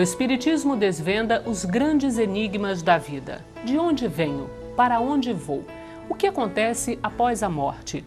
Espiritismo desvenda os grandes enigmas da vida. De onde venho? Para onde vou? O que acontece após a morte?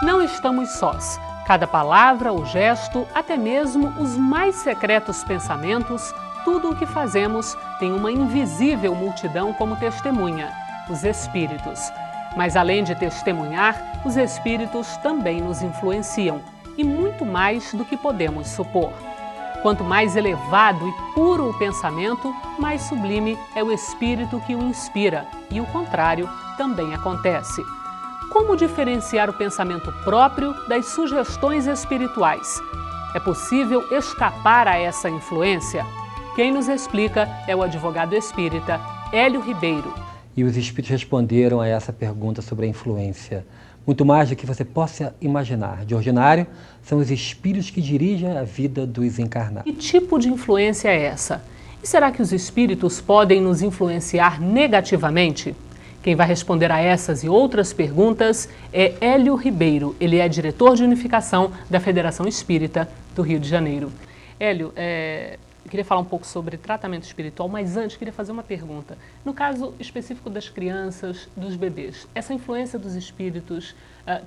Não estamos sós. Cada palavra ou gesto, até mesmo os mais secretos pensamentos, tudo o que fazemos tem uma invisível multidão como testemunha, os espíritos. Mas além de testemunhar, os espíritos também nos influenciam, e muito mais do que podemos supor. Quanto mais elevado e puro o pensamento, mais sublime é o espírito que o inspira, e o contrário também acontece. Como diferenciar o pensamento próprio das sugestões espirituais? É possível escapar a essa influência? Quem nos explica é o advogado espírita Hélio Ribeiro. E os espíritos responderam a essa pergunta sobre a influência. Muito mais do que você possa imaginar. De ordinário, são os espíritos que dirigem a vida dos encarnados. Que tipo de influência é essa? E será que os espíritos podem nos influenciar negativamente? Quem vai responder a essas e outras perguntas é Hélio Ribeiro. Ele é diretor de unificação da Federação Espírita do Rio de Janeiro. Hélio, eu queria falar um pouco sobre tratamento espiritual, mas antes queria fazer uma pergunta. No caso específico das crianças, dos bebês, essa influência dos espíritos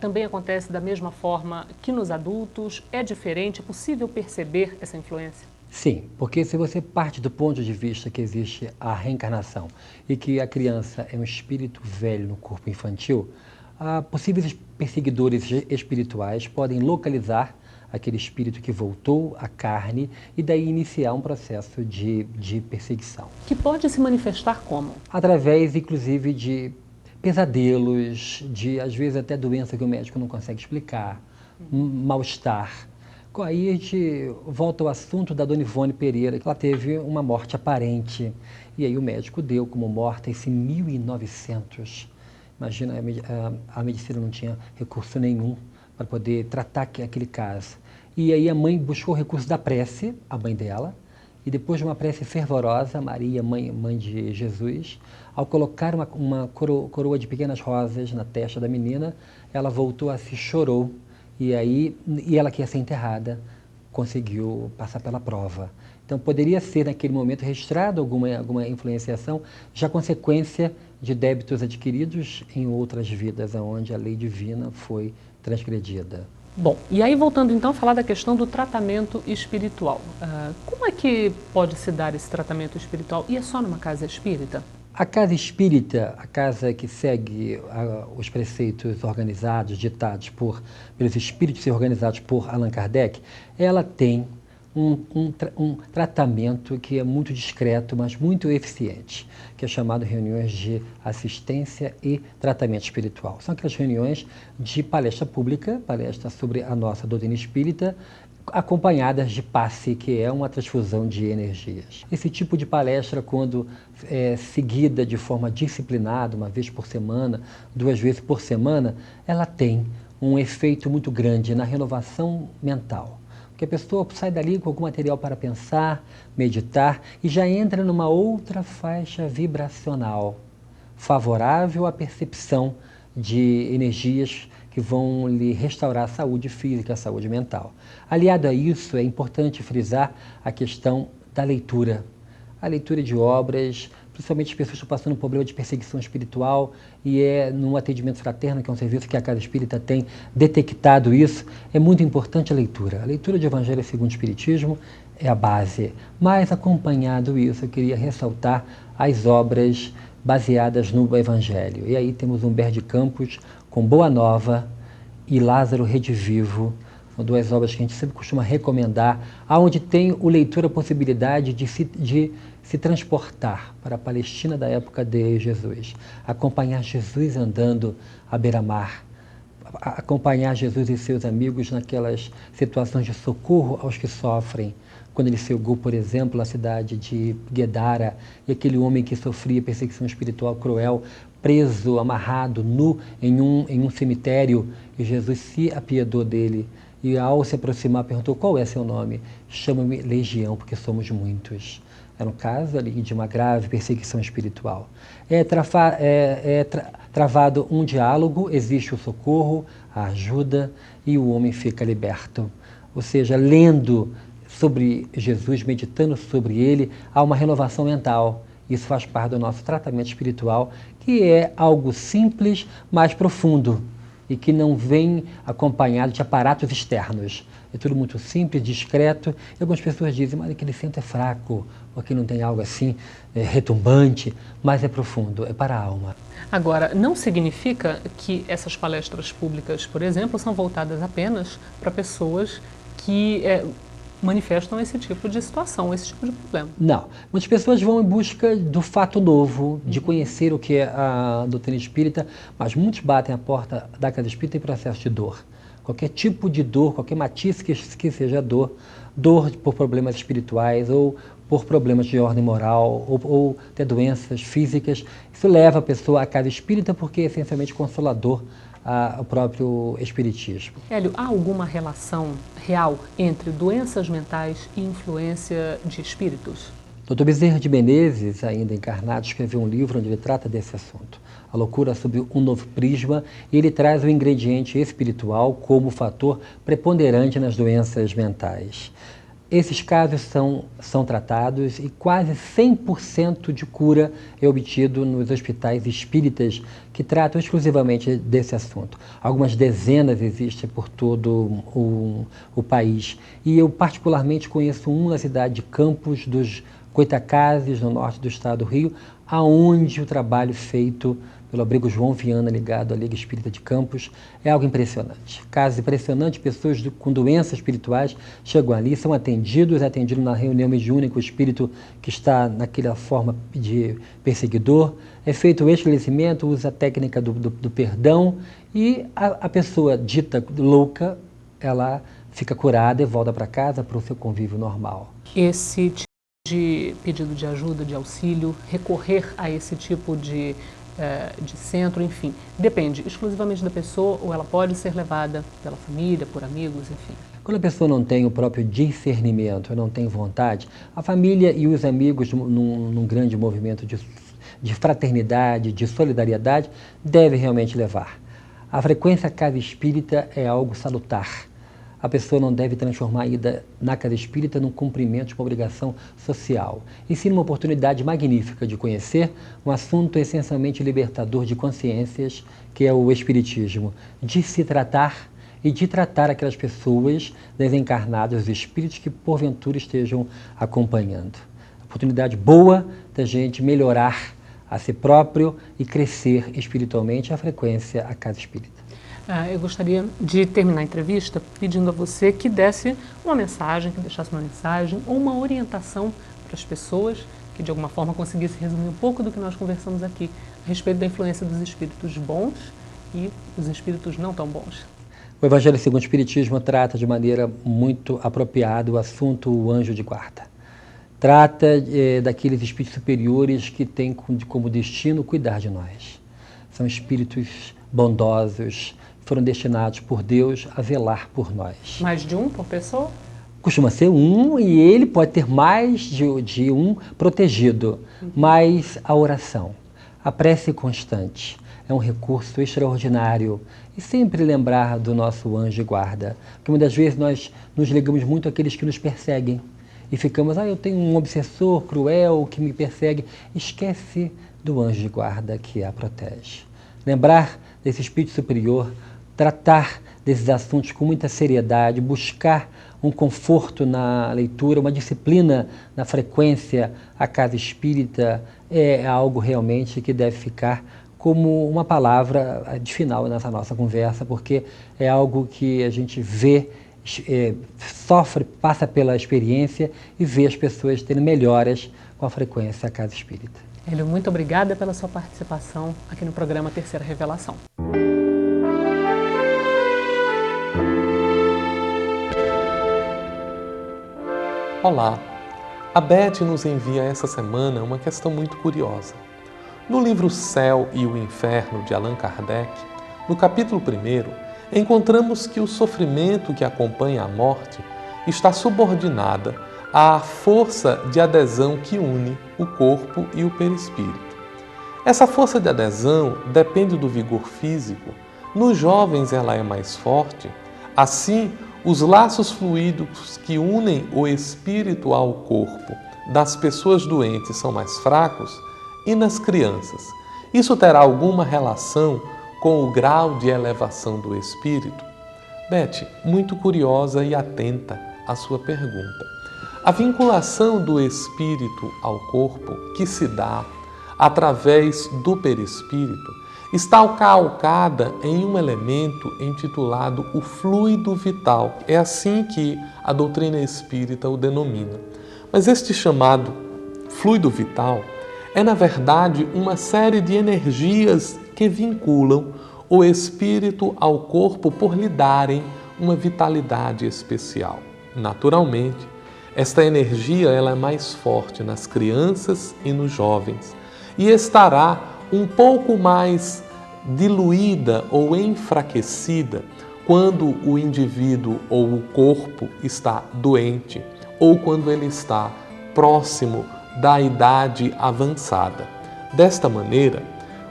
também acontece da mesma forma que nos adultos? É diferente? É possível perceber essa influência? Sim, porque se você parte do ponto de vista que existe a reencarnação e que a criança é um espírito velho no corpo infantil, possíveis perseguidores espirituais podem localizar aquele espírito que voltou à carne e daí iniciar um processo de perseguição. Que pode se manifestar como? Através, inclusive, de pesadelos, de, às vezes, até doença que o médico não consegue explicar, mal-estar. Aí a gente volta ao assunto da Dona Ivone Pereira, que ela teve uma morte aparente, e aí o médico deu como morta esse 1900. Imagina, a medicina não tinha recurso nenhum para poder tratar aquele caso. E aí a mãe buscou o recurso da prece, a mãe dela, e depois de uma prece fervorosa, Maria, mãe de Jesus, ao colocar uma coroa de pequenas rosas na testa da menina, ela voltou a se chorou. E ela que ia ser enterrada, conseguiu passar pela prova. Então poderia ser naquele momento registrado alguma influenciação, já consequência de débitos adquiridos em outras vidas, onde a lei divina foi transgredida. Bom, e aí voltando então a falar da questão do tratamento espiritual. Como é que pode se dar esse tratamento espiritual? E é só numa casa espírita? A casa espírita, a casa que segue os preceitos organizados, ditados pelos espíritos e organizados por Allan Kardec, ela tem um tratamento que é muito discreto, mas muito eficiente, que é chamado reuniões de assistência e tratamento espiritual. São aquelas reuniões de palestra pública, palestra sobre a nossa doutrina espírita, acompanhadas de passe, que é uma transfusão de energias. Esse tipo de palestra, quando seguida de forma disciplinada, uma vez por semana, 2 vezes por semana, ela tem um efeito muito grande na renovação mental. Porque a pessoa sai dali com algum material para pensar, meditar e já entra numa outra faixa vibracional, favorável à percepção de energias que vão lhe restaurar a saúde física, a saúde mental. Aliado a isso, é importante frisar a questão da leitura. A leitura de obras, principalmente as pessoas que estão passando um problema de perseguição espiritual, e no atendimento fraterno, que é um serviço que a Casa Espírita tem detectado isso, é muito importante a leitura. A leitura de Evangelho segundo o Espiritismo é a base, mas acompanhado isso, eu queria ressaltar as obras baseadas no Evangelho. E aí temos Humberto de Campos, com Boa Nova, e Lázaro Redivivo, são 2 obras que a gente sempre costuma recomendar, onde tem o leitor a possibilidade de se transportar para a Palestina da época de Jesus, acompanhar Jesus andando à beira-mar, acompanhar Jesus e seus amigos naquelas situações de socorro aos que sofrem, quando ele cegou, por exemplo, a cidade de Guedara, e aquele homem que sofria perseguição espiritual cruel, preso, amarrado, nu, em um cemitério, e Jesus se apiedou dele. E ao se aproximar, perguntou: qual é seu nome? Chama-me Legião, porque somos muitos. Era um caso ali de uma grave perseguição espiritual. Travado um diálogo, existe o socorro, a ajuda, e o homem fica liberto. Ou seja, lendo sobre Jesus, meditando sobre ele, há uma renovação mental. Isso faz parte do nosso tratamento espiritual, que é algo simples, mas profundo, e que não vem acompanhado de aparatos externos. É tudo muito simples, discreto, e algumas pessoas dizem: mas aquele centro é fraco, ou aqui não tem algo assim retumbante, mas é profundo, é para a alma. Agora, não significa que essas palestras públicas, por exemplo, são voltadas apenas para pessoas que manifestam esse tipo de situação, esse tipo de problema. Não. Muitas pessoas vão em busca do fato novo, de conhecer o que é a doutrina espírita, mas muitos batem a porta da casa espírita em processo de dor. Qualquer tipo de dor, qualquer matiz que seja dor, dor por problemas espirituais ou por problemas de ordem moral ou até doenças físicas, isso leva a pessoa à casa espírita porque é essencialmente consolador ao próprio espiritismo. Hélio, há alguma relação real entre doenças mentais e influência de espíritos? Dr. Bezerra de Menezes, ainda encarnado, escreveu um livro onde ele trata desse assunto, A Loucura sob um Novo Prisma, e ele traz o ingrediente espiritual como fator preponderante nas doenças mentais. Esses casos são tratados e quase 100% de cura é obtido nos hospitais espíritas que tratam exclusivamente desse assunto. Algumas dezenas existem por todo o país. E eu particularmente conheço um na cidade de Campos dos Goitacazes, no norte do estado do Rio, aonde o trabalho feito pelo abrigo João Viana, ligado à Liga Espírita de Campos, é algo impressionante. Casos impressionantes, pessoas com doenças espirituais chegam ali, são atendidos na reunião mediúnica, o espírito que está naquela forma de perseguidor, é feito o esclarecimento, usa a técnica do perdão, e a pessoa dita louca, ela fica curada e volta para casa para o seu convívio normal. Esse tipo de pedido de ajuda, de auxílio, recorrer a esse tipo de centro, enfim, depende exclusivamente da pessoa ou ela pode ser levada pela família, por amigos, enfim? Quando a pessoa não tem o próprio discernimento, não tem vontade, a família e os amigos, num grande movimento de fraternidade, de solidariedade, devem realmente levar. A frequência casa espírita é algo salutar. A pessoa não deve transformar a ida na casa espírita num cumprimento de uma obrigação social, e sim numa oportunidade magnífica de conhecer um assunto essencialmente libertador de consciências, que é o espiritismo, de se tratar e de tratar aquelas pessoas desencarnadas, os espíritos que porventura estejam acompanhando. Oportunidade boa da gente melhorar a si próprio e crescer espiritualmente a frequência à casa espírita. Eu gostaria de terminar a entrevista pedindo a você que desse uma mensagem, que deixasse uma mensagem ou uma orientação para as pessoas, que de alguma forma conseguisse resumir um pouco do que nós conversamos aqui a respeito da influência dos espíritos bons e os espíritos não tão bons. O Evangelho segundo o Espiritismo trata de maneira muito apropriada o assunto o anjo de guarda. Trata daqueles espíritos superiores que têm como destino cuidar de nós. São espíritos bondosos, foram destinados por Deus a velar por nós. Mais de um por pessoa? Costuma ser um, e ele pode ter mais de um protegido. Mas a oração, a prece constante, é um recurso extraordinário. E sempre lembrar do nosso anjo de guarda. Porque muitas vezes nós nos ligamos muito àqueles que nos perseguem. E ficamos: eu tenho um obsessor cruel que me persegue. Esquece do anjo de guarda que a protege. Lembrar desse espírito superior, tratar desses assuntos com muita seriedade, buscar um conforto na leitura, uma disciplina na frequência à casa espírita, é algo realmente que deve ficar como uma palavra de final nessa nossa conversa, porque é algo que a gente vê, sofre, passa pela experiência e vê as pessoas tendo melhoras com a frequência à casa espírita. Hélio, muito obrigada pela sua participação aqui no programa Terceira Revelação. Olá! A Beth nos envia essa semana uma questão muito curiosa. No livro O Céu e o Inferno, de Allan Kardec, no capítulo 1, encontramos que o sofrimento que acompanha a morte está subordinada à força de adesão que une o corpo e o perispírito. Essa força de adesão depende do vigor físico. Nos jovens ela é mais forte. Assim, os laços fluídicos que unem o espírito ao corpo das pessoas doentes são mais fracos, e nas crianças, isso terá alguma relação com o grau de elevação do espírito? Beth, muito curiosa e atenta à sua pergunta. A vinculação do espírito ao corpo, que se dá através do perispírito, está calcada em um elemento intitulado o fluido vital. É assim que a doutrina espírita o denomina. Mas este chamado fluido vital é, na verdade, uma série de energias que vinculam o espírito ao corpo por lhe darem uma vitalidade especial. Naturalmente, esta energia ela é mais forte nas crianças e nos jovens e estará um pouco mais diluída ou enfraquecida quando o indivíduo ou o corpo está doente ou quando ele está próximo da idade avançada. Desta maneira,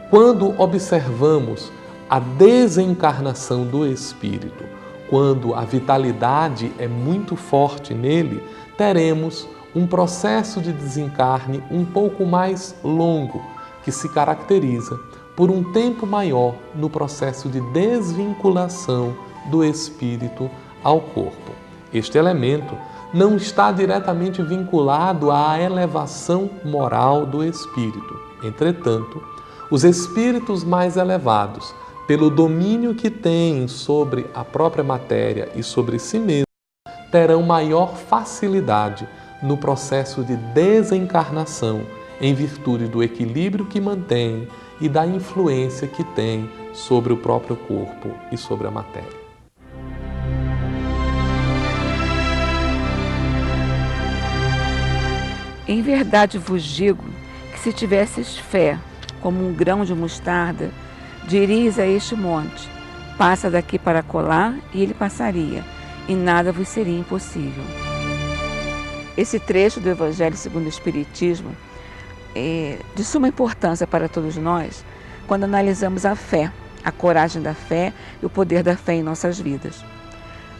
quando observamos a desencarnação do espírito, quando a vitalidade é muito forte nele, teremos um processo de desencarne um pouco mais longo, que se caracteriza por um tempo maior no processo de desvinculação do espírito ao corpo. Este elemento não está diretamente vinculado à elevação moral do espírito. Entretanto, os espíritos mais elevados, pelo domínio que têm sobre a própria matéria e sobre si mesmos, terão maior facilidade no processo de desencarnação, em virtude do equilíbrio que mantém e da influência que tem sobre o próprio corpo e sobre a matéria. Em verdade vos digo que se tivesses fé como um grão de mostarda, dirias a este monte, passa daqui para acolá, e ele passaria, e nada vos seria impossível. Esse trecho do Evangelho segundo o Espiritismo é de suma importância para todos nós quando analisamos a fé, a coragem da fé e o poder da fé em nossas vidas.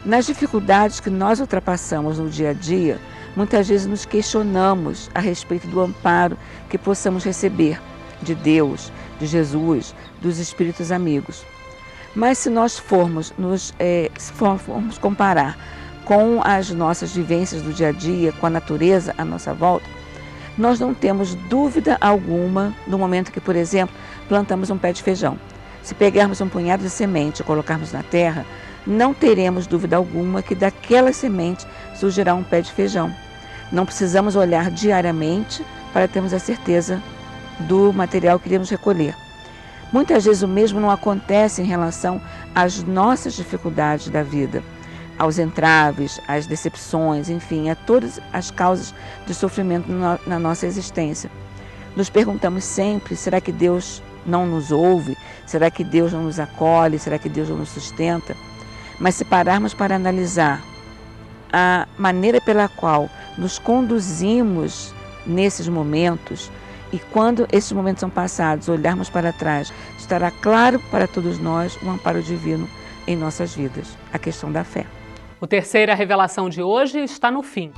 Nas dificuldades que nós ultrapassamos no dia a dia, muitas vezes nos questionamos a respeito do amparo que possamos receber de Deus, de Jesus, dos espíritos amigos. Mas se nós formos comparar com as nossas vivências do dia a dia, com a natureza à nossa volta, nós não temos dúvida alguma no momento que, por exemplo, plantamos um pé de feijão. Se pegarmos um punhado de semente e colocarmos na terra, não teremos dúvida alguma que daquela semente surgirá um pé de feijão. Não precisamos olhar diariamente para termos a certeza do material que iremos recolher. Muitas vezes o mesmo não acontece em relação às nossas dificuldades da vida, aos entraves, às decepções, enfim, a todas as causas de sofrimento na nossa existência. Nos perguntamos sempre, será que Deus não nos ouve? Será que Deus não nos acolhe? Será que Deus não nos sustenta? Mas se pararmos para analisar a maneira pela qual nos conduzimos nesses momentos, e quando esses momentos são passados, olharmos para trás, estará claro para todos nós um amparo divino em nossas vidas, a questão da fé. O Terceira Revelação de hoje está no fim.